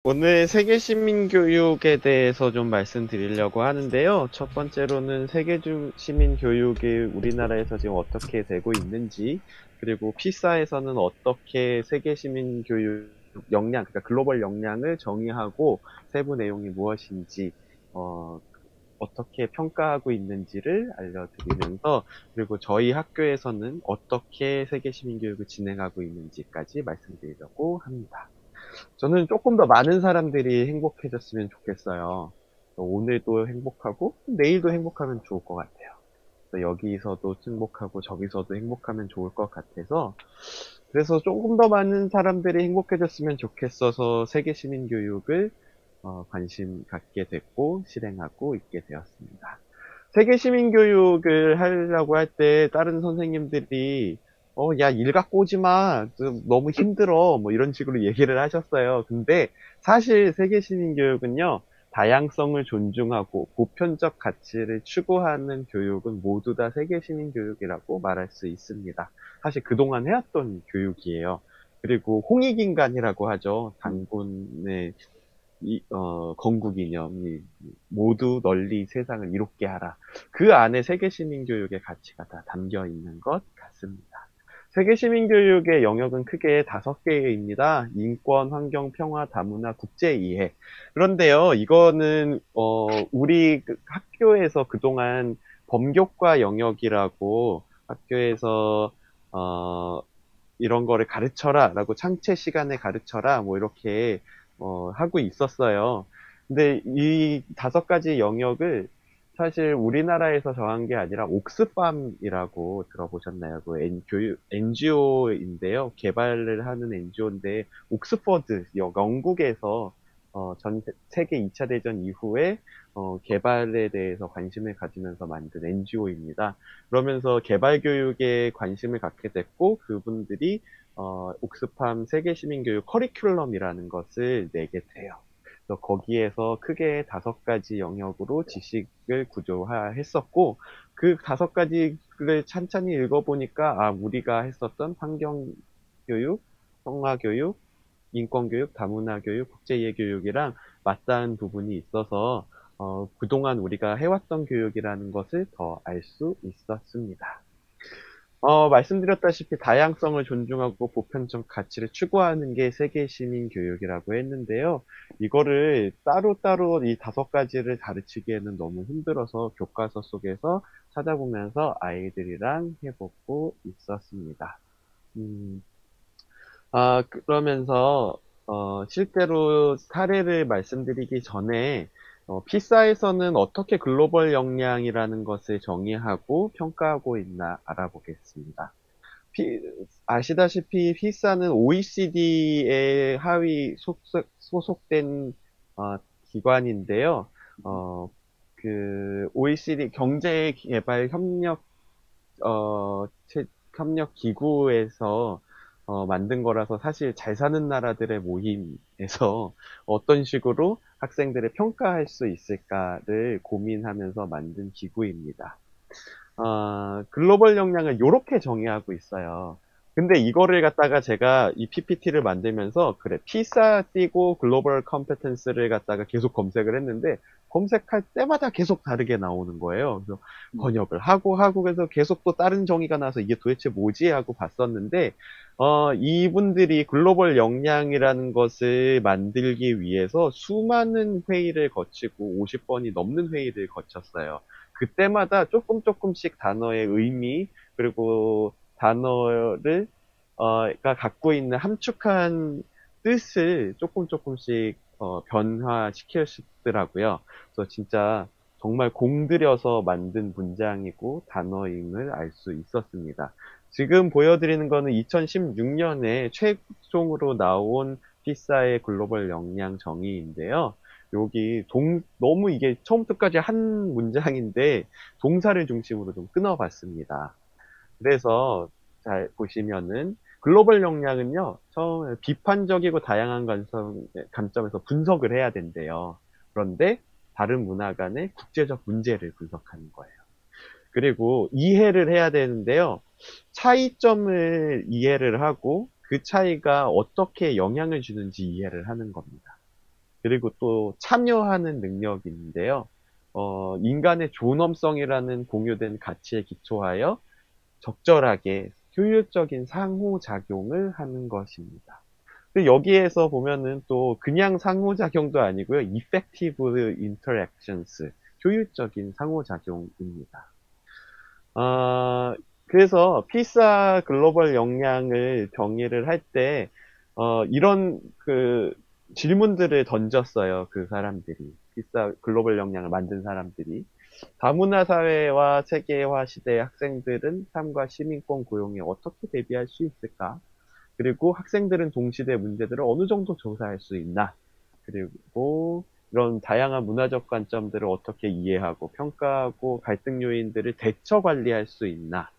오늘 세계 시민 교육에 대해서 좀 말씀드리려고 하는데요. 첫 번째로는 세계 시민 교육이 우리나라에서 지금 어떻게 되고 있는지, 그리고 피사에서는 어떻게 세계 시민 교육 역량, 그러니까 글로벌 역량을 정의하고 세부 내용이 무엇인지, 어, 어떻게 평가하고 있는지를 알려드리면서, 그리고 저희 학교에서는 어떻게 세계 시민 교육을 진행하고 있는지까지 말씀드리려고 합니다. 저는 조금 더 많은 사람들이 행복해졌으면 좋겠어요. 오늘도 행복하고 내일도 행복하면 좋을 것 같아요. 여기서도 행복하고 저기서도 행복하면 좋을 것 같아서, 그래서 조금 더 많은 사람들이 행복해졌으면 좋겠어서 세계 시민 교육을 관심 갖게 됐고 실행하고 있게 되었습니다. 세계 시민 교육을 하려고 할 때 다른 선생님들이 야, 일 갖고 오지 마. 좀 너무 힘들어. 뭐 이런 식으로 얘기를 하셨어요. 근데 사실 세계 시민 교육은요, 다양성을 존중하고 보편적 가치를 추구하는 교육은 모두 다 세계 시민 교육이라고 말할 수 있습니다. 사실 그동안 해왔던 교육이에요. 그리고 홍익인간이라고 하죠. 단군의 건국 이념이 모두 널리 세상을 이롭게 하라. 그 안에 세계 시민 교육의 가치가 다 담겨 있는 것 같습니다. 세계 시민 교육의 영역은 크게 5개입니다. 인권, 환경, 평화, 다문화, 국제 이해. 그런데요, 이거는 우리 학교에서 그동안 범교과 영역이라고 학교에서 이런 거를 가르쳐라 라고 창체 시간에 가르쳐라 뭐 이렇게 하고 있었어요. 근데 이 5가지 영역을 사실 우리나라에서 정한 게 아니라 옥스팜이라고 들어보셨나요? 그 NGO인데요. 개발을 하는 NGO인데 옥스퍼드, 영국에서 세계 2차 대전 이후에 개발에 대해서 관심을 가지면서 만든 NGO입니다. 그러면서 개발 교육에 관심을 갖게 됐고 그분들이 옥스팜 세계 시민 교육 커리큘럼이라는 것을 내게 돼요. 그래서 거기에서 크게 5가지 영역으로 지식을 구조화했었고 그 5가지를 찬찬히 읽어보니까 우리가 했었던 환경 교육, 평화 교육, 인권 교육, 다문화 교육, 국제이해 교육이랑 맞닿은 부분이 있어서 그동안 우리가 해왔던 교육이라는 것을 더 알 수 있었습니다. 말씀드렸다시피 다양성을 존중하고 보편적 가치를 추구하는 게 세계 시민 교육이라고 했는데요. 이거를 따로따로 이 5가지를 가르치기에는 너무 힘들어서 교과서 속에서 찾아보면서 아이들이랑 해보고 있었습니다. 음, 그러면서 실제로 사례를 말씀드리기 전에 피사에서는 어떻게 글로벌 역량이라는 것을 정의하고 평가하고 있나 알아보겠습니다. 피- 아시다시피 피사는 OECD의 하위 소속된 기관인데요. 어, OECD 경제개발협력 협력 기구에서 만든 거라서 사실 잘 사는 나라들의 모임에서 어떤 식으로 학생들을 평가할 수 있을까를 고민하면서 만든 기구입니다. 글로벌 역량을 이렇게 정의하고 있어요. 근데 이거를 갖다가 제가 이 PPT를 만들면서 그래 피사 띄고 글로벌 컴peten스를 갖다가 계속 검색을 했는데 검색할 때마다 계속 다르게 나오는 거예요. 그래서 번역을 하고 그래서 계속 또 다른 정의가 나와서 이게 도대체 뭐지 하고 봤었는데 이분들이 글로벌 역량이라는 것을 만들기 위해서 수많은 회의를 거치고 50번이 넘는 회의를 거쳤어요. 그때마다 조금씩 단어의 의미, 그리고 단어를, 가 갖고 있는 함축한 뜻을 조금씩, 변화시키시더라고요. 그래서 진짜 정말 공들여서 만든 문장이고 단어임을 알 수 있었습니다. 지금 보여드리는 거는 2016년에 최종으로 나온 피사의 글로벌 역량 정의인데요. 여기 너무 이게 처음부터까지 한 문장인데 동사를 중심으로 좀 끊어봤습니다. 그래서 잘 보시면은 글로벌 역량은요, 처음에 비판적이고 다양한 관점에서 분석을 해야 된대요. 그런데 다른 문화 간의 국제적 문제를 분석하는 거예요. 그리고 이해를 해야 되는데요. 차이점을 이해를 하고 그 차이가 어떻게 영향을 주는지 이해를 하는 겁니다. 그리고 또 참여하는 능력이 있는데요. 인간의 존엄성이라는 공유된 가치에 기초하여 적절하게 효율적인 상호작용을 하는 것입니다. 여기에서 보면은 또 그냥 상호작용도 아니고요. effective interactions, 효율적인 상호작용입니다. 그래서 피사 글로벌 역량을 정의를 할 때, 이런 그 질문들을 던졌어요. 그 사람들이. 피사 글로벌 역량을 만든 사람들이. 다문화 사회와 세계화 시대의 학생들은 삶과 시민권 고용에 어떻게 대비할 수 있을까? 그리고 학생들은 동시대 문제들을 어느 정도 조사할 수 있나? 그리고 이런 다양한 문화적 관점들을 어떻게 이해하고 평가하고 갈등 요인들을 대처 관리할 수 있나?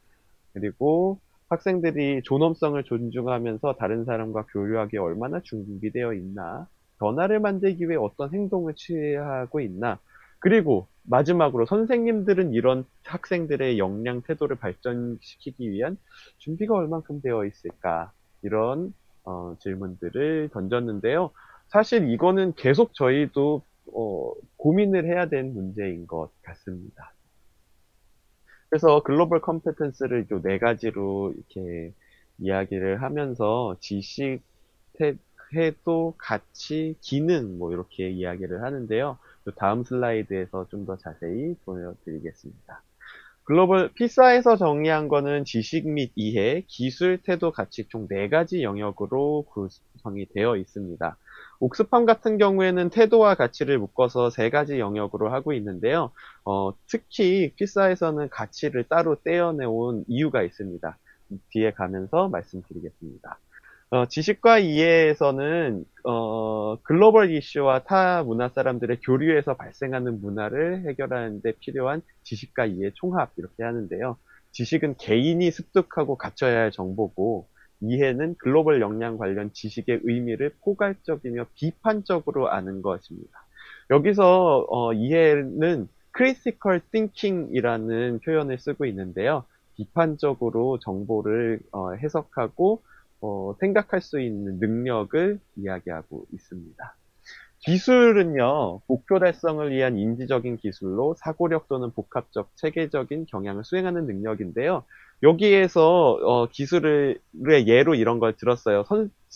그리고 학생들이 존엄성을 존중하면서 다른 사람과 교류하기에 얼마나 준비되어 있나? 변화를 만들기 위해 어떤 행동을 취하고 있나? 그리고 마지막으로 선생님들은 이런 학생들의 역량 태도를 발전시키기 위한 준비가 얼만큼 되어 있을까? 이런 질문들을 던졌는데요. 사실 이거는 계속 저희도 고민을 해야 되는 문제인 것 같습니다. 그래서 글로벌 컴peten스를 요 네 가지로 이렇게 이야기를 하면서 지식, 태도, 가치, 기능 뭐 이렇게 이야기를 하는데요. 요 다음 슬라이드에서 좀 더 자세히 보여드리겠습니다. 글로벌 피사에서 정의한 거는 지식 및 이해, 기술, 태도, 가치 총 네 가지 영역으로 구성이 되어 있습니다. 옥스팜 같은 경우에는 태도와 가치를 묶어서 세 가지 영역으로 하고 있는데요. 특히 피사에서는 가치를 따로 떼어내온 이유가 있습니다. 뒤에 가면서 말씀드리겠습니다. 지식과 이해에서는 글로벌 이슈와 타 문화 사람들의 교류에서 발생하는 문화를 해결하는 데 필요한 지식과 이해 총합 이렇게 하는데요. 지식은 개인이 습득하고 갖춰야 할 정보고 이해는 글로벌 역량 관련 지식의 의미를 포괄적이며 비판적으로 아는 것입니다. 여기서 이해는 critical thinking이라는 표현을 쓰고 있는데요. 비판적으로 정보를 해석하고 생각할 수 있는 능력을 이야기하고 있습니다. 기술은요, 목표 달성을 위한 인지적인 기술로 사고력 또는 복합적, 체계적인 경향을 수행하는 능력인데요. 여기에서 기술의 예로 이런 걸 들었어요.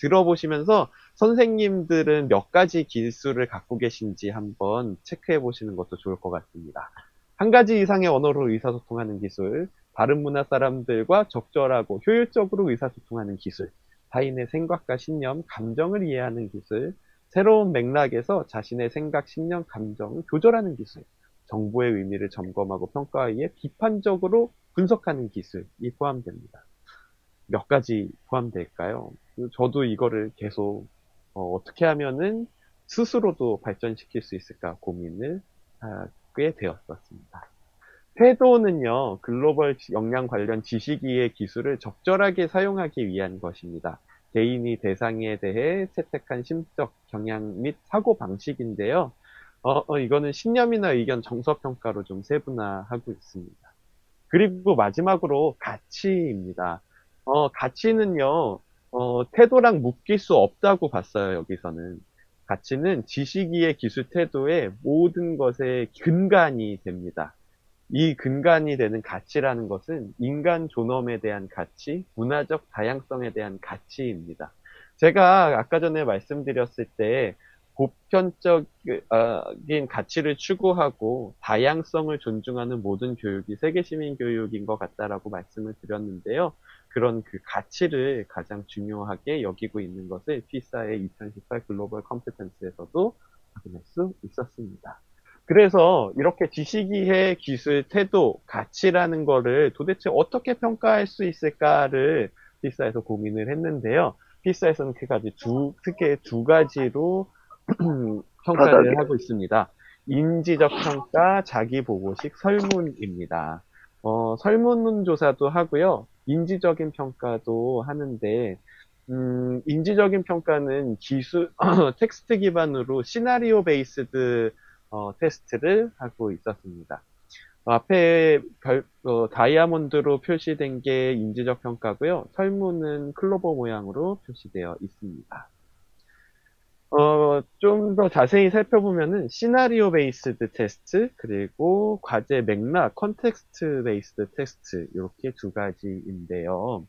들어보시면서 선생님들은 몇 가지 기술을 갖고 계신지 한번 체크해 보시는 것도 좋을 것 같습니다. 한 가지 이상의 언어로 의사소통하는 기술, 다른 문화 사람들과 적절하고 효율적으로 의사소통하는 기술, 타인의 생각과 신념, 감정을 이해하는 기술, 새로운 맥락에서 자신의 생각, 신념, 감정을 조절하는 기술, 정보의 의미를 점검하고 평가하기 위해 비판적으로 분석하는 기술이 포함됩니다. 몇 가지 포함될까요? 저도 이거를 계속 어떻게 하면은 스스로도 발전시킬 수 있을까 고민을 하게 되었었습니다. 태도는요, 글로벌 역량 관련 지식이해 기술을 적절하게 사용하기 위한 것입니다. 개인이 대상에 대해 채택한 심적 경향 및 사고 방식인데요. 이거는 신념이나 의견 정서평가로 좀 세분화하고 있습니다. 그리고 마지막으로 가치입니다. 가치는요, 태도랑 묶일 수 없다고 봤어요, 여기서는. 가치는 지식이해 기술 태도의 모든 것의 근간이 됩니다. 이 근간이 되는 가치라는 것은 인간 존엄에 대한 가치, 문화적 다양성에 대한 가치입니다. 제가 아까 전에 말씀드렸을 때 보편적인 가치를 추구하고 다양성을 존중하는 모든 교육이 세계 시민 교육인 것 같다라고 말씀을 드렸는데요. 그런 그 가치를 가장 중요하게 여기고 있는 것을 피사의 2018 글로벌 컴peten스에서도 확인할 수 있었습니다. 그래서 이렇게 지식이해 기술, 태도, 가치라는 거를 도대체 어떻게 평가할 수 있을까를 피사에서 고민을 했는데요. 피사에서는 크게 두 가지로 평가를 하고 있습니다. 인지적 평가, 자기보고식, 설문입니다. 설문 조사도 하고요. 인지적인 평가도 하는데, 인지적인 평가는 텍스트 기반으로 시나리오 베이스드 테스트를 하고 있었습니다. 앞에 다이아몬드로 표시된 게 인지적 평가고요. 설문은 클로버 모양으로 표시되어 있습니다. 좀 더 자세히 살펴보면은 시나리오 베이스드 테스트, 그리고 과제 맥락, 컨텍스트 베이스드 테스트, 이렇게 두 가지인데요.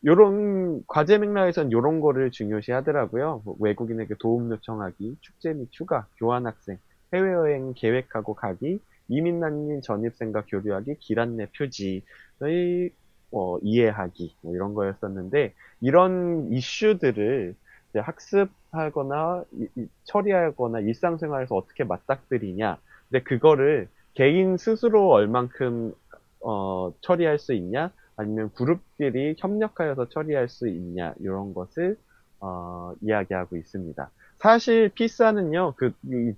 요런, 과제 맥락에선 요런 거를 중요시 하더라고요. 뭐 외국인에게 도움 요청하기, 축제 및 휴가, 교환학생, 해외여행 계획하고 가기, 이민난민 전입생과 교류하기, 기란 내 표지의 이해하기, 뭐 이런 거였었는데, 이런 이슈들을 이제 학습하거나 처리하거나 일상생활에서 어떻게 맞닥뜨리냐. 근데 그거를 개인 스스로 얼만큼 처리할 수 있냐, 아니면 그룹끼리 협력하여서 처리할 수 있냐, 이런 것을 이야기하고 있습니다. 사실 피사는요,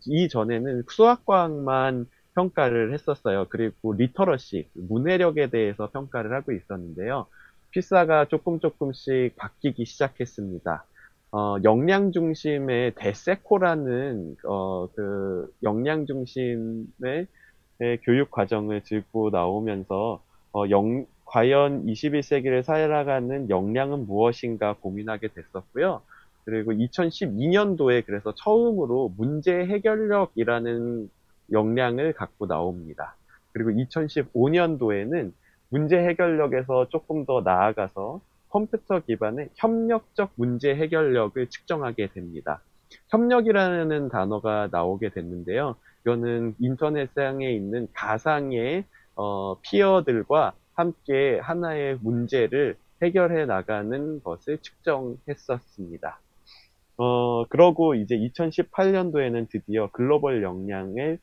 이전에는 수학과학만 평가를 했었어요. 그리고 리터러시, 문해력에 대해서 평가를 하고 있었는데요. 피사가 조금씩 바뀌기 시작했습니다. 역량 중심의 데세코라는 역량 중심의 교육 과정을 들고 나오면서 과연 21세기를 살아가는 역량은 무엇인가 고민하게 됐었고요. 그리고 2012년도에 그래서 처음으로 문제 해결력이라는 역량을 갖고 나옵니다. 그리고 2015년도에는 문제 해결력에서 조금 더 나아가서 컴퓨터 기반의 협력적 문제 해결력을 측정하게 됩니다. 협력이라는 단어가 나오게 됐는데요. 이거는 인터넷상에 있는 가상의 피어들과 함께 하나의 문제를 해결해 나가는 것을 측정했었습니다. 그러고 이제 2018년도에는 드디어 글로벌 역량을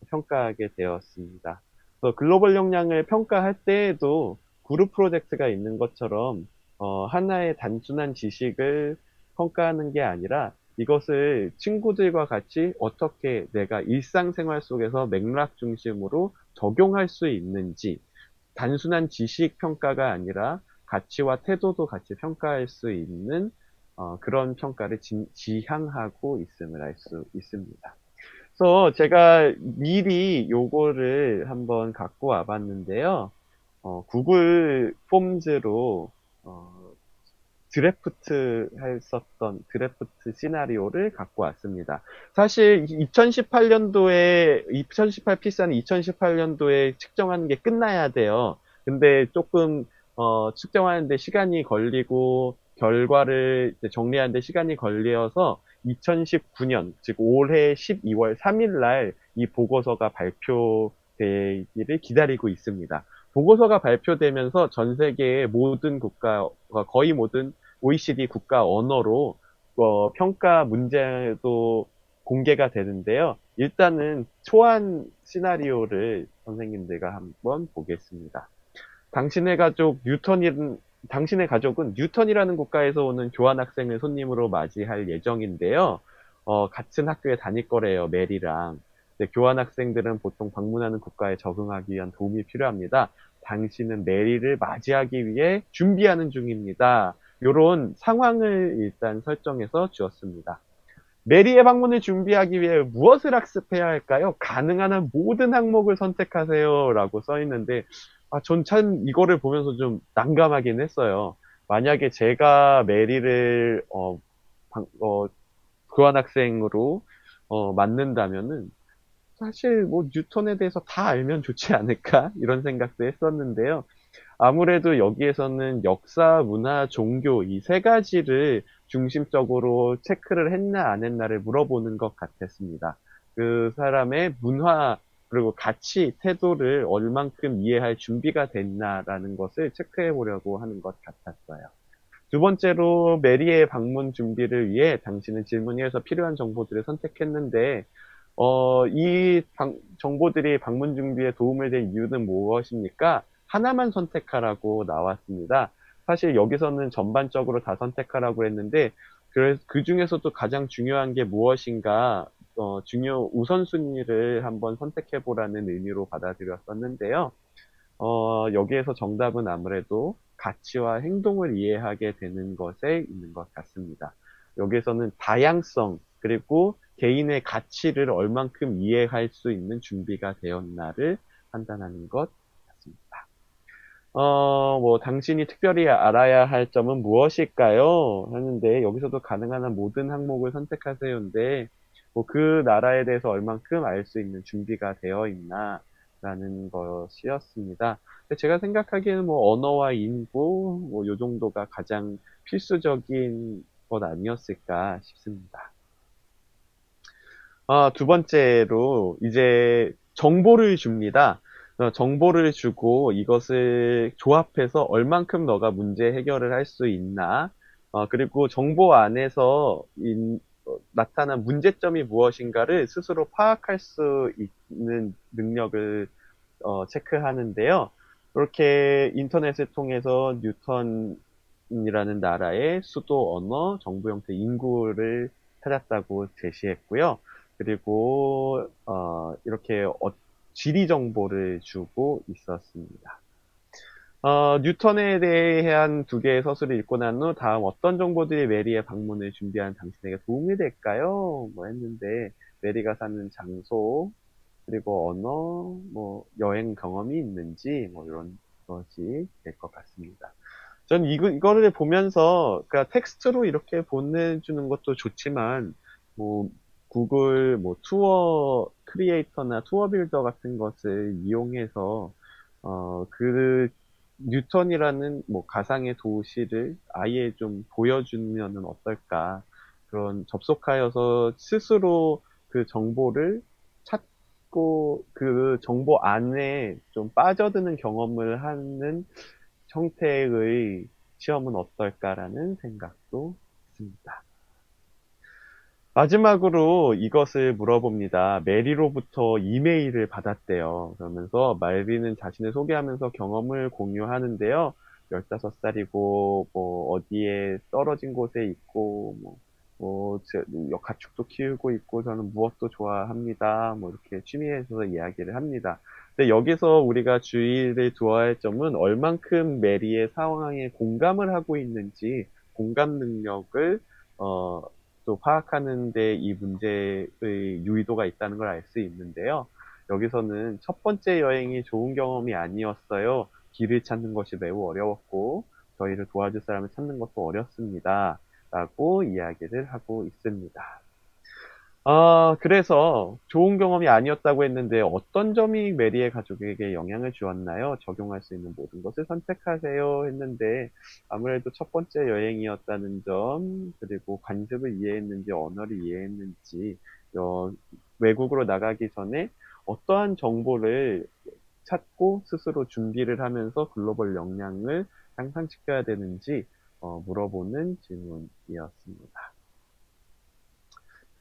평가하게 되었습니다. 그래서 글로벌 역량을 평가할 때에도 그룹 프로젝트가 있는 것처럼 하나의 단순한 지식을 평가하는 게 아니라 이것을 친구들과 같이 어떻게 내가 일상생활 속에서 맥락 중심으로 적용할 수 있는지, 단순한 지식 평가가 아니라 가치와 태도도 같이 평가할 수 있는 그런 평가를 지향하고 있음을 알 수 있습니다. 그래서 제가 미리 요거를 한번 갖고 와봤는데요. 구글 폼즈로 했었던 드래프트 시나리오를 갖고 왔습니다. 사실 2018 피사는 2018년도에 측정하는 게 끝나야 돼요. 근데 조금 측정하는데 시간이 걸리고 결과를 정리하는데 시간이 걸려서 2019년, 즉 올해 12월 3일 날 이 보고서가 발표되기를 기다리고 있습니다. 보고서가 발표되면서 전 세계의 모든 국가, 거의 모든 OECD 국가 언어로 평가 문제도 공개가 되는데요. 일단은 초안 시나리오를 선생님들과 한번 보겠습니다. 당신의 가족 당신의 가족은 뉴턴이라는 국가에서 오는 교환학생을 손님으로 맞이할 예정인데요. 같은 학교에 다닐 거래요, 메리랑. 근데 교환학생들은 보통 방문하는 국가에 적응하기 위한 도움이 필요합니다. 당신은 메리를 맞이하기 위해 준비하는 중입니다. 요런 상황을 일단 설정해서 주었습니다. 메리의 방문을 준비하기 위해 무엇을 학습해야 할까요? 가능한 한 모든 항목을 선택하세요. 라고 써 있는데, 전 참 이거를 보면서 좀 난감하긴 했어요. 만약에 제가 메리를, 교환학생으로, 맞는다면은, 사실 뭐 뉴턴에 대해서 다 알면 좋지 않을까? 이런 생각도 했었는데요. 아무래도 여기에서는 역사, 문화, 종교 이 세 가지를 중심적으로 체크를 했나 안 했나를 물어보는 것 같았습니다. 그 사람의 문화 그리고 가치, 태도를 얼만큼 이해할 준비가 됐나라는 것을 체크해 보려고 하는 것 같았어요. 두 번째로 메리의 방문 준비를 위해 당신은 질문에서 필요한 정보들을 선택했는데 정보들이 방문 준비에 도움을 될 이유는 무엇입니까? 하나만 선택하라고 나왔습니다. 사실 여기서는 전반적으로 다 선택하라고 했는데, 그 중에서도 가장 중요한 게 무엇인가, 우선순위를 한번 선택해보라는 의미로 받아들였었는데요. 여기에서 정답은 아무래도 가치와 행동을 이해하게 되는 것에 있는 것 같습니다. 여기에서는 다양성, 그리고 개인의 가치를 얼만큼 이해할 수 있는 준비가 되었나를 판단하는 것 같습니다. 뭐, 당신이 특별히 알아야 할 점은 무엇일까요? 하는데, 여기서도 가능한 한 모든 항목을 선택하세요인데, 뭐, 그 나라에 대해서 얼만큼 알 수 있는 준비가 되어 있나, 라는 것이었습니다. 근데 제가 생각하기에는 뭐, 언어와 인구, 뭐, 요 정도가 가장 필수적인 것 아니었을까 싶습니다. 두 번째로 이제 정보를 줍니다. 정보를 주고 이것을 조합해서 얼만큼 너가 문제 해결을 할 수 있나. 그리고 정보 안에서 나타난 문제점이 무엇인가를 스스로 파악할 수 있는 능력을 체크하는데요. 이렇게 인터넷을 통해서 뉴턴이라는 나라의 수도, 언어, 정부 형태, 인구를 찾았다고 제시했고요. 그리고 이렇게 지리 정보를 주고 있었습니다. 뉴턴에 대한 두 개의 서술을 읽고 난 후 다음 어떤 정보들이 메리의 방문을 준비한 당신에게 도움이 될까요? 뭐 했는데 메리가 사는 장소, 그리고 언어, 뭐 여행 경험이 있는지 뭐 이런 것이 될 것 같습니다. 전 이거를 보면서, 그러니까 텍스트로 이렇게 보내주는 것도 좋지만, 뭐, 구글, 뭐, 투어 크리에이터나 투어 빌더 같은 것을 이용해서, 뉴턴이라는 뭐, 가상의 도시를 아예 좀 보여주면은 어떨까. 그런 접속하여서 스스로 그 정보를 찾고 그 정보 안에 좀 빠져드는 경험을 하는 형태의 시험은 어떨까라는 생각도 있습니다. 마지막으로 이것을 물어봅니다. 메리로부터 이메일을 받았대요. 그러면서 메리는 자신을 소개하면서 경험을 공유하는데요. 15살이고, 뭐, 어디에 떨어진 곳에 있고, 가축도 키우고 있고, 저는 무엇도 좋아합니다. 뭐, 이렇게 취미에 있어서 이야기를 합니다. 근데 여기서 우리가 주의를 두어야 할 점은 얼만큼 메리의 상황에 공감을 하고 있는지, 공감 능력을, 어, 또 파악하는 데 이 문제의 유의도가 있다는 걸 알 수 있는데요. 여기서는 첫 번째 여행이 좋은 경험이 아니었어요. 길을 찾는 것이 매우 어려웠고 저희를 도와줄 사람을 찾는 것도 어렵습니다. 라고 이야기를 하고 있습니다. 그래서 좋은 경험이 아니었다고 했는데 어떤 점이 메리의 가족에게 영향을 주었나요? 적용할 수 있는 모든 것을 선택하세요 했는데 아무래도 첫 번째 여행이었다는 점, 그리고 관습을 이해했는지 언어를 이해했는지, 어, 외국으로 나가기 전에 어떠한 정보를 찾고 스스로 준비를 하면서 글로벌 역량을 향상시켜야 되는지 물어보는 질문이었습니다.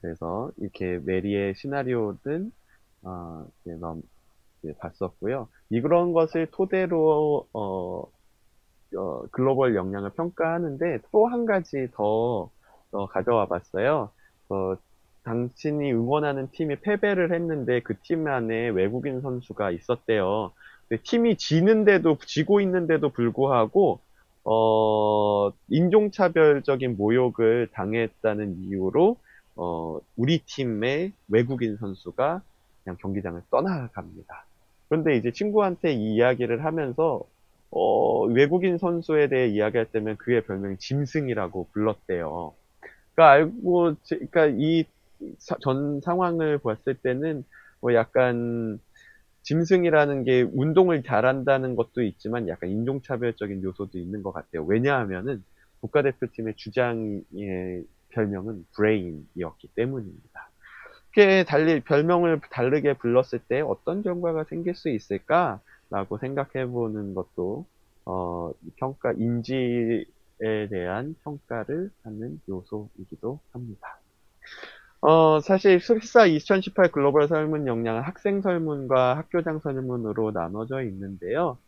그래서 이렇게 메리의 시나리오는 이제 봤었고요. 이런 것을 토대로 글로벌 역량을 평가하는데 또 한 가지 더 가져와 봤어요. 어, 당신이 응원하는 팀이 패배를 했는데 그 팀 안에 외국인 선수가 있었대요. 근데 팀이 지고 있는데도 불구하고 인종차별적인 모욕을 당했다는 이유로 우리 팀의 외국인 선수가 그냥 경기장을 떠나갑니다. 그런데 이제 친구한테 이 이야기를 하면서 외국인 선수에 대해 이야기할 때면 그의 별명이 짐승이라고 불렀대요. 그러니까 이 전 상황을 봤을 때는 뭐 약간 짐승이라는 게 운동을 잘한다는 것도 있지만 약간 인종차별적인 요소도 있는 것 같아요. 왜냐하면은 국가대표팀의 주장의 별명은 브레인이었기 때문입니다. 이렇게 별명을 다르게 불렀을 때 어떤 결과가 생길 수 있을까라고 생각해 보는 것도, 인지에 대한 평가를 하는 요소이기도 합니다. 사실 필사 2018 글로벌 설문 역량은 학생 설문과 학교장 설문으로 나눠져 있는데요.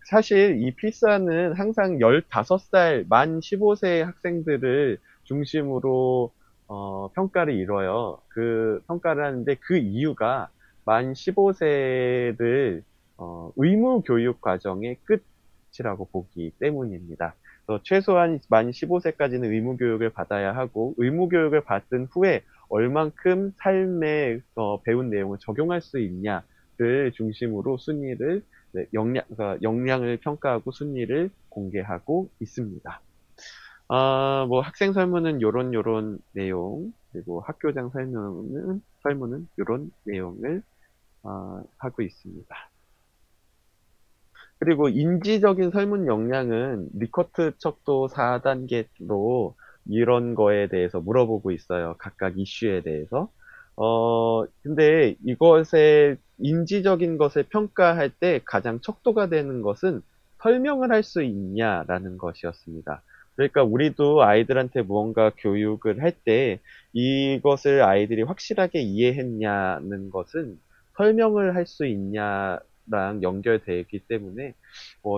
사실 이 필사는 항상 15살, 만 15세 학생들을 중심으로 평가를 이뤄요. 그 평가를 하는데 그 이유가 만 15세를 의무 교육 과정의 끝이라고 보기 때문입니다. 최소한 만 15세까지는 의무 교육을 받아야 하고 의무 교육을 받은 후에 얼만큼 삶에 배운 내용을 적용할 수 있냐를 중심으로 순위를 네, 그러니까 역량을 평가하고 순위를 공개하고 있습니다. 뭐 학생 설문은 요런 내용, 그리고 학교장 설문은 요런 내용을 하고 있습니다. 그리고 인지적인 설문 역량은 리커트 척도 4단계로 이런 거에 대해서 물어보고 있어요. 각각 이슈에 대해서. 근데 이것의 인지적인 것을 평가할 때 가장 척도가 되는 것은 설명을 할 수 있냐라는 것이었습니다. 그러니까 우리도 아이들한테 무언가 교육을 할 때 이것을 아이들이 확실하게 이해했냐는 것은 설명을 할 수 있냐랑 연결되어 있기 때문에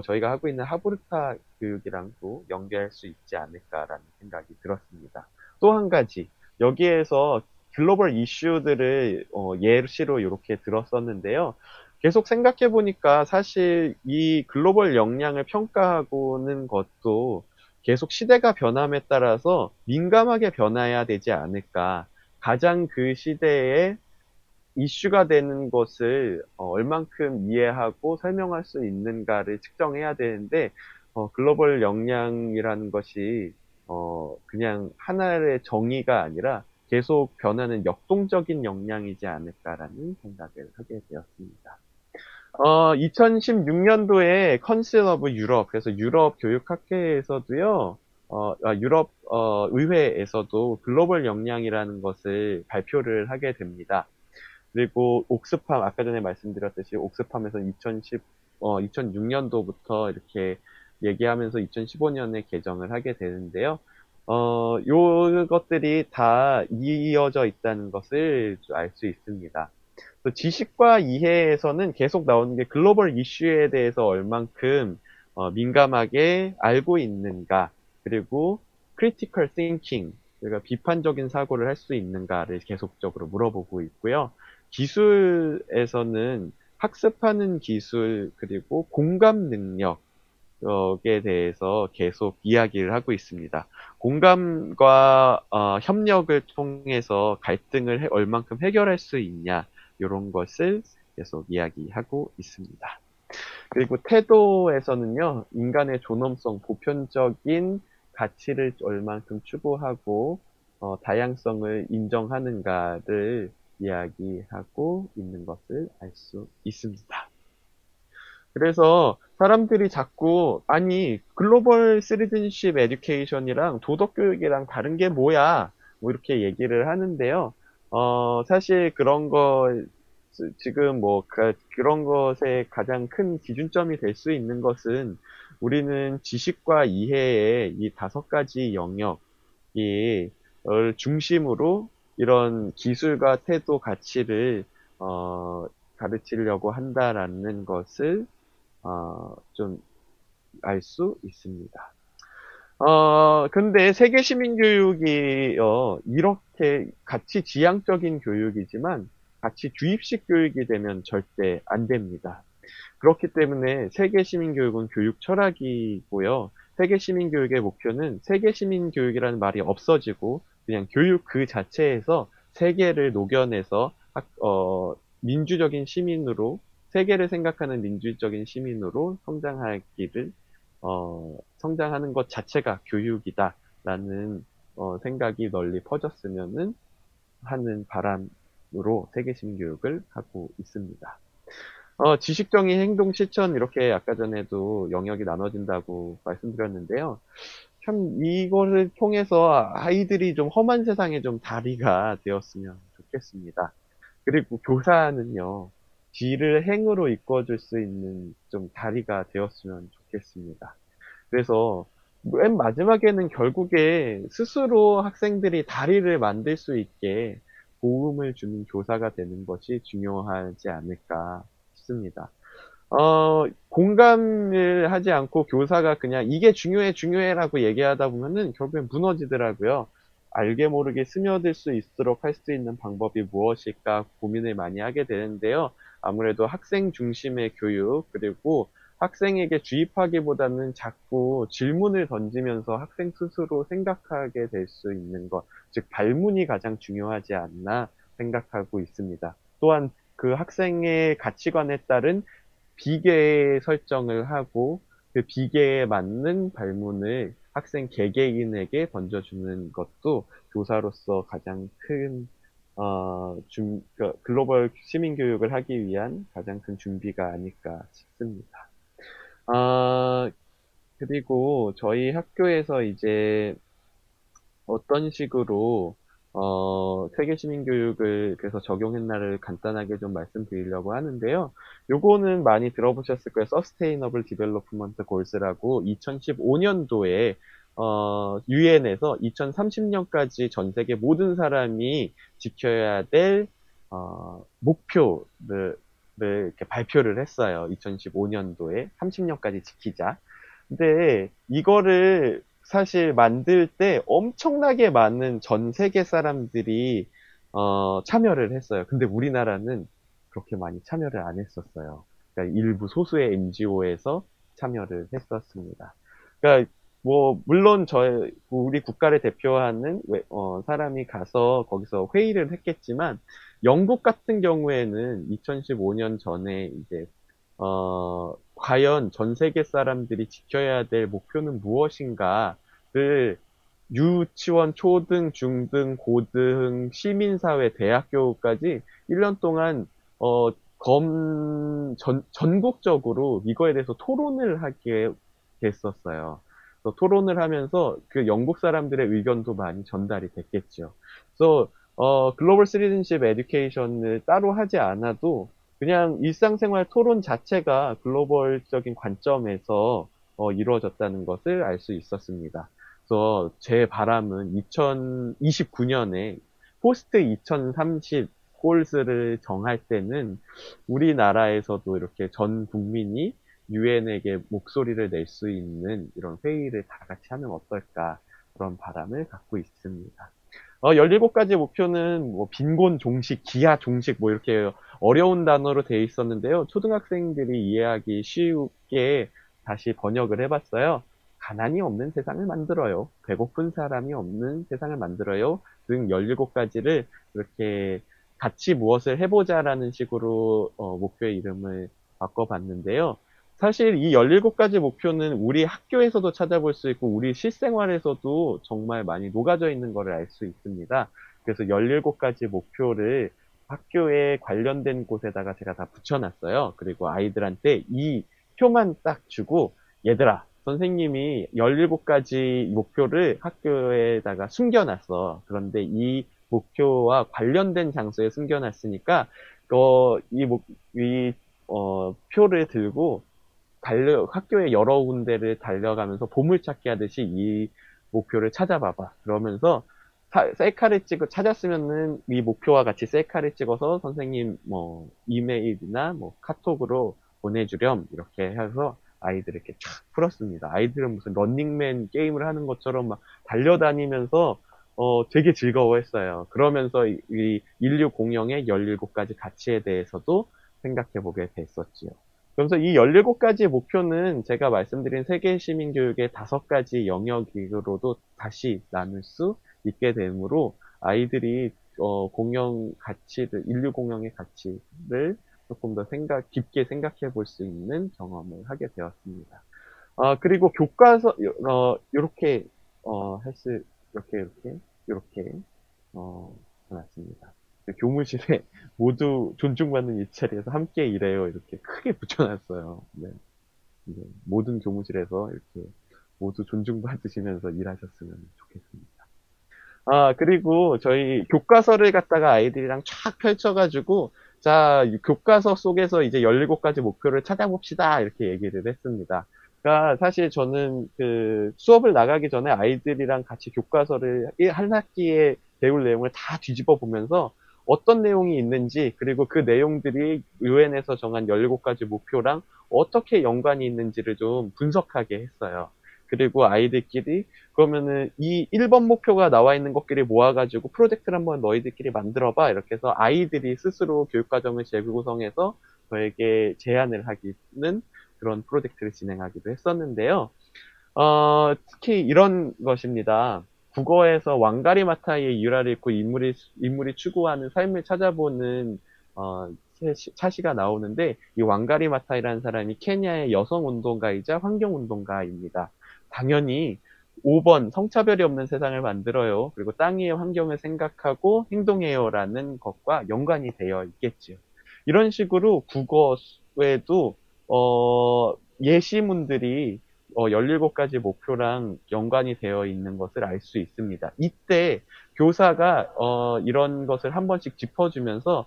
저희가 하고 있는 하브르타 교육이랑도 연결할 수 있지 않을까라는 생각이 들었습니다. 또 한 가지, 여기에서 글로벌 이슈들을 예시로 이렇게 들었었는데요. 계속 생각해 보니까 사실 이 글로벌 역량을 평가하고는 것도 계속 시대가 변함에 따라서 민감하게 변화해야 되지 않을까. 가장 그 시대에 이슈가 되는 것을 얼만큼 이해하고 설명할 수 있는가를 측정해야 되는데 글로벌 역량이라는 것이 그냥 하나의 정의가 아니라 계속 변하는 역동적인 역량이지 않을까라는 생각을 하게 되었습니다. 2016년도에 컨실 오브 유럽, 그래서 유럽 교육학회에서도요, 유럽 의회에서도 글로벌 역량이라는 것을 발표를 하게 됩니다. 그리고 옥스팜, 아까 전에 말씀드렸듯이 옥스팜에서 2006년도부터 이렇게 얘기하면서 2015년에 개정을 하게 되는데요. 요 것들이 다 이어져 있다는 것을 알 수 있습니다. 또 지식과 이해에서는 계속 나오는 게 글로벌 이슈에 대해서 얼만큼 민감하게 알고 있는가, 그리고 critical thinking, 그러니까 비판적인 사고를 할 수 있는가를 계속적으로 물어보고 있고요. 기술에서는 학습하는 기술, 그리고 공감 능력에 대해서 계속 이야기를 하고 있습니다. 공감과 협력을 통해서 갈등을 얼만큼 해결할 수 있냐, 이런 것을 계속 이야기하고 있습니다. 그리고 태도에서는요, 인간의 존엄성, 보편적인 가치를 얼만큼 추구하고 다양성을 인정하는가를 이야기하고 있는 것을 알 수 있습니다. 그래서 사람들이 자꾸 아니 글로벌 시티즌십 에듀케이션이랑 도덕교육이랑 다른 게 뭐야 뭐 이렇게 얘기를 하는데요. 사실 그런 거 지금 뭐 그런 것의 가장 큰 기준점이 될 수 있는 것은 우리는 지식과 이해의 이 5가지 영역이 중심으로 이런 기술과 태도 가치를 가르치려고 한다라는 것을 좀 알 수 있습니다. 근데 세계 시민 교육이 이렇게 가치 지향적인 교육이지만 가치 주입식 교육이 되면 절대 안 됩니다. 그렇기 때문에 세계 시민 교육은 교육 철학이고요. 세계 시민 교육의 목표는 세계 시민 교육이라는 말이 없어지고 그냥 교육 그 자체에서 세계를 녹여내서 민주적인 시민으로 세계를 생각하는 민주적인 시민으로 성장하는 것 자체가 교육이다라는 생각이 널리 퍼졌으면은 하는 바람으로 세계 시민 교육을 하고 있습니다. 지식정의 행동 실천 이렇게 아까 전에도 영역이 나눠진다고 말씀드렸는데요. 참 이거를 통해서 아이들이 좀 험한 세상에 좀 다리가 되었으면 좋겠습니다. 그리고 교사는요, 지를 행으로 이끌어줄 수 있는 좀 다리가 되었으면 좋겠습니다. 그래서 맨 마지막에는 결국에 스스로 학생들이 다리를 만들 수 있게 도움을 주는 교사가 되는 것이 중요하지 않을까 싶습니다. 공감을 하지 않고 교사가 그냥 이게 중요해라고 얘기하다 보면은 결국엔 무너지더라고요. 알게 모르게 스며들 수 있도록 할 수 있는 방법이 무엇일까 고민을 많이 하게 되는데요. 아무래도 학생 중심의 교육, 그리고 학생에게 주입하기보다는 자꾸 질문을 던지면서 학생 스스로 생각하게 될 수 있는 것, 즉, 발문이 가장 중요하지 않나 생각하고 있습니다. 또한 그 학생의 가치관에 따른 비계 설정을 하고 그 비계에 맞는 발문을 학생 개개인에게 던져주는 것도 교사로서 가장 큰 글로벌 시민 교육을 하기 위한 가장 큰 준비가 아닐까 싶습니다. 아, 그리고 저희 학교에서 이제 어떤 식으로 세계 시민 교육을 그래서 적용했나를 간단하게 좀 말씀드리려고 하는데요. 요거는 많이 들어보셨을 거예요. Sustainable Development Goals라고 2015년도에 유엔에서 2030년까지 전 세계 모든 사람이 지켜야 될 목표를 이렇게 발표를 했어요. 2015년도에 30년까지 지키자. 근데 이거를 사실 만들 때 엄청나게 많은 전 세계 사람들이 참여를 했어요. 근데 우리나라는 그렇게 많이 참여를 안 했었어요. 그러니까 일부 소수의 NGO에서 참여를 했었습니다. 그러니까 뭐 물론 우리 국가를 대표하는 사람이 가서 거기서 회의를 했겠지만 영국 같은 경우에는 2015년 전에 이제 과연 전 세계 사람들이 지켜야 될 목표는 무엇인가를 유치원, 초등, 중등, 고등, 시민사회, 대학교까지 1년 동안, 전국적으로 이거에 대해서 토론을 하게 됐었어요. 그래서 토론을 하면서 그 영국 사람들의 의견도 많이 전달이 됐겠죠. 그래서, 글로벌 시티즌십 에듀케이션을 따로 하지 않아도 그냥 일상생활 토론 자체가 글로벌적인 관점에서 이루어졌다는 것을 알 수 있었습니다. 그래서 제 바람은 2029년에 포스트 2030 골스를 정할 때는 우리나라에서도 이렇게 전 국민이 유엔에게 목소리를 낼 수 있는 이런 회의를 다 같이 하면 어떨까 그런 바람을 갖고 있습니다. 17가지 목표는 뭐 빈곤 종식, 기하 종식 뭐 이렇게 어려운 단어로 되어 있었는데요. 초등학생들이 이해하기 쉽게 다시 번역을 해봤어요. 가난이 없는 세상을 만들어요. 배고픈 사람이 없는 세상을 만들어요. 등 17가지를 이렇게 같이 무엇을 해보자라는 식으로 목표의 이름을 바꿔봤는데요. 사실 이 17가지 목표는 우리 학교에서도 찾아볼 수 있고 우리 실생활에서도 정말 많이 녹아져 있는 것을 알 수 있습니다. 그래서 17가지 목표를 학교에 관련된 곳에다가 제가 다 붙여놨어요. 그리고 아이들한테 이 표만 딱 주고 얘들아 선생님이 17가지 목표를 학교에다가 숨겨놨어. 그런데 이 목표와 관련된 장소에 숨겨놨으니까 표를 들고 학교의 여러 군데를 달려가면서 보물찾기 하듯이 이 목표를 찾아봐봐. 그러면서 셀카를 찾았으면은 이 목표와 같이 셀카를 찍어서 선생님 뭐 이메일이나 뭐 카톡으로 보내주렴 이렇게 해서 아이들 이렇게 쫙 풀었습니다. 아이들은 무슨 런닝맨 게임을 하는 것처럼 막 달려다니면서 되게 즐거워했어요. 그러면서 이 인류 공영의 17가지 가치에 대해서도 생각해보게 됐었지요. 그래서 이 17가지 목표는 제가 말씀드린 세계 시민 교육의 5가지 영역으로도 다시 나눌 수 있게 되므로 아이들이 공영 가치를, 인류 공영의 가치를 조금 더 깊게 생각해 볼 수 있는 경험을 하게 되었습니다. 그리고 교과서, 요렇게, 이렇게, 해놨습니다. 교무실에 모두 존중받는 일자리에서 함께 일해요. 이렇게 크게 붙여놨어요. 네. 네. 모든 교무실에서 이렇게 모두 존중받으시면서 일하셨으면 좋겠습니다. 그리고 저희 교과서를 갖다가 아이들이랑 쫙 펼쳐가지고, 자, 교과서 속에서 이제 17가지 목표를 찾아봅시다. 이렇게 얘기를 했습니다. 그러니까 사실 저는 그 수업을 나가기 전에 아이들이랑 같이 교과서를 한 학기에 배울 내용을 다 뒤집어 보면서 어떤 내용이 있는지, 그리고 그 내용들이 유엔에서 정한 17가지 목표랑 어떻게 연관이 있는지를 좀 분석하게 했어요. 그리고 아이들끼리 그러면은 이 1번 목표가 나와 있는 것끼리 모아가지고 프로젝트를 한번 너희들끼리 만들어봐. 이렇게 해서 아이들이 스스로 교육과정을 재구성해서 저에게 제안을 하기는 그런 프로젝트를 진행하기도 했었는데요. 특히 이런 것입니다. 국어에서 왕가리 마타이의 유라를 읽고 인물이 추구하는 삶을 찾아보는 차시가 나오는데 이 왕가리 마타이라는 사람이 케냐의 여성 운동가이자 환경 운동가입니다. 당연히 5번 성차별이 없는 세상을 만들어요. 그리고 땅 위의 환경을 생각하고 행동해요라는 것과 연관이 되어 있겠지요. 이런 식으로 국어에도 예시문들이 17가지 목표랑 연관이 되어 있는 것을 알 수 있습니다. 이때 교사가 이런 것을 한 번씩 짚어주면서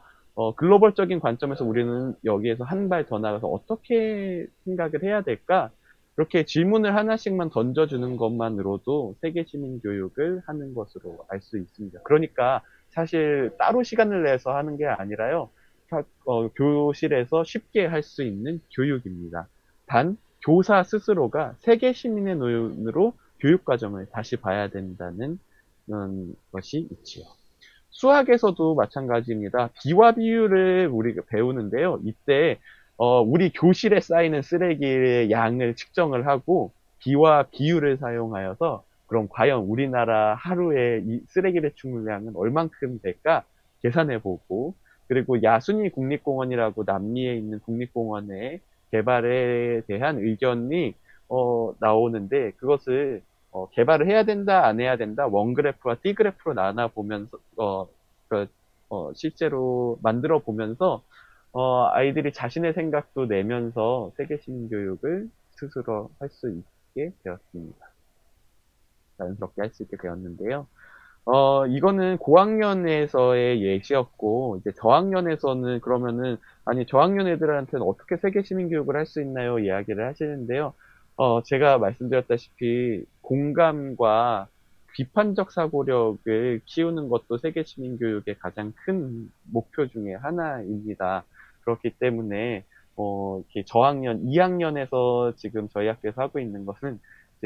글로벌적인 관점에서 우리는 여기에서 한 발 더 나가서 어떻게 생각을 해야 될까? 이렇게 질문을 하나씩만 던져주는 것만으로도 세계 시민 교육을 하는 것으로 알 수 있습니다. 그러니까 사실 따로 시간을 내서 하는 게 아니라요. 교실에서 쉽게 할 수 있는 교육입니다. 단 교사 스스로가 세계 시민의 눈으로 교육 과정을 다시 봐야 된다는 것이 있지요. 수학에서도 마찬가지입니다. 비와 비율을 우리가 배우는데요. 이때 우리 교실에 쌓이는 쓰레기의 양을 측정을 하고 비와 비율을 사용하여서 그럼 과연 우리나라 하루에 이 쓰레기 배출량은 얼만큼 될까 계산해 보고 그리고 야순이 국립공원이라고 남미에 있는 국립공원의 개발에 대한 의견이 나오는데 그것을 개발을 해야 된다, 안 해야 된다, 원그래프와 D그래프로 나눠 보면서, 그, 실제로 만들어 보면서, 아이들이 자신의 생각도 내면서 세계 시민교육을 스스로 할 수 있게 되었습니다. 자연스럽게 할 수 있게 되었는데요. 이거는 고학년에서의 예시였고, 이제 저학년에서는 그러면은, 아니, 저학년 애들한테는 어떻게 세계 시민교육을 할 수 있나요? 이야기를 하시는데요. 제가 말씀드렸다시피, 공감과 비판적 사고력을 키우는 것도 세계 시민교육의 가장 큰 목표 중에 하나입니다. 그렇기 때문에, 이렇게 저학년, 2학년에서 지금 저희 학교에서 하고 있는 것은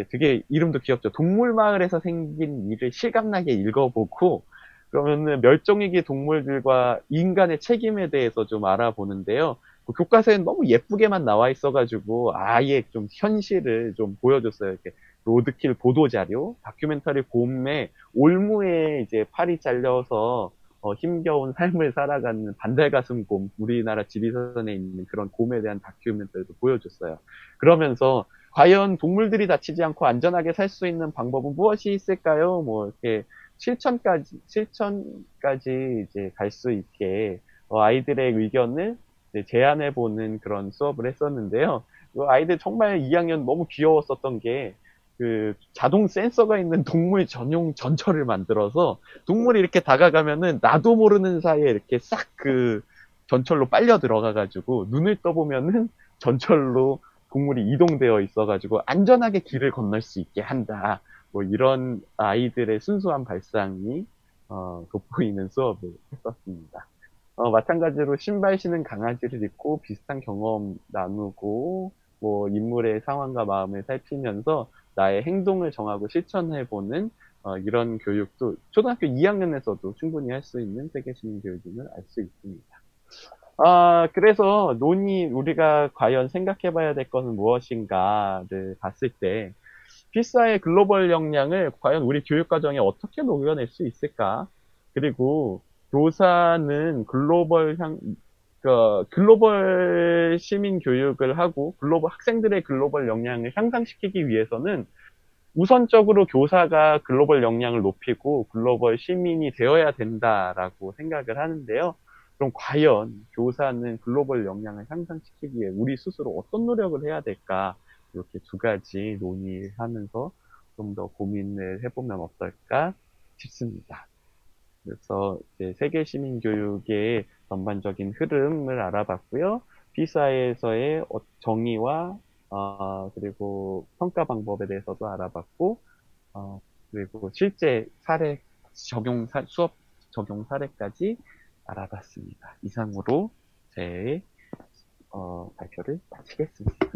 되게 이름도 귀엽죠. 동물마을에서 생긴 일을 실감나게 읽어보고 그러면은 멸종위기 동물들과 인간의 책임에 대해서 좀 알아보는데요. 그 교과서엔 너무 예쁘게만 나와 있어가지고 아예 좀 현실을 좀 보여줬어요. 이렇게 로드킬 보도 자료, 다큐멘터리 곰의 올무에 이제 팔이 잘려서 힘겨운 삶을 살아가는 반달가슴 곰, 우리나라 지리산에 있는 그런 곰에 대한 다큐멘터리도 보여줬어요. 그러면서 과연 동물들이 다치지 않고 안전하게 살 수 있는 방법은 무엇이 있을까요? 뭐 이렇게 실천까지 이제 갈 수 있게 아이들의 의견을 제안해 보는 그런 수업을 했었는데요. 아이들 정말 2학년 너무 귀여웠었던 게 그 자동 센서가 있는 동물 전용 전철을 만들어서 동물이 이렇게 다가가면은 나도 모르는 사이에 이렇게 싹 그 전철로 빨려 들어가가지고 눈을 떠보면은 전철로 동물이 이동되어 있어가지고 안전하게 길을 건널 수 있게 한다. 뭐 이런 아이들의 순수한 발상이 돋보이는 수업을 했었습니다. 마찬가지로 신발 신은 강아지를 입고 비슷한 경험 나누고 뭐 인물의 상황과 마음을 살피면서 나의 행동을 정하고 실천해보는 이런 교육도 초등학교 2학년에서도 충분히 할 수 있는 세계 시민 교육임을 알 수 있습니다. 그래서 우리가 과연 생각해 봐야 될 것은 무엇인가를 봤을 때, 피사의 글로벌 역량을 과연 우리 교육과정에 어떻게 녹여낼 수 있을까? 그리고 교사는 글로벌 시민 교육을 하고, 학생들의 글로벌 역량을 향상시키기 위해서는 우선적으로 교사가 글로벌 역량을 높이고 글로벌 시민이 되어야 된다라고 생각을 하는데요. 그럼 과연 교사는 글로벌 역량을 향상시키기 위해 우리 스스로 어떤 노력을 해야 될까? 이렇게 두 가지 논의하면서 좀 더 고민을 해보면 어떨까 싶습니다. 그래서 이제 세계 시민 교육의 전반적인 흐름을 알아봤고요. 피사에서의 정의와 그리고 평가 방법에 대해서도 알아봤고, 그리고 실제 수업 적용 사례까지 알아봤습니다. 이상으로 제 발표를 마치겠습니다.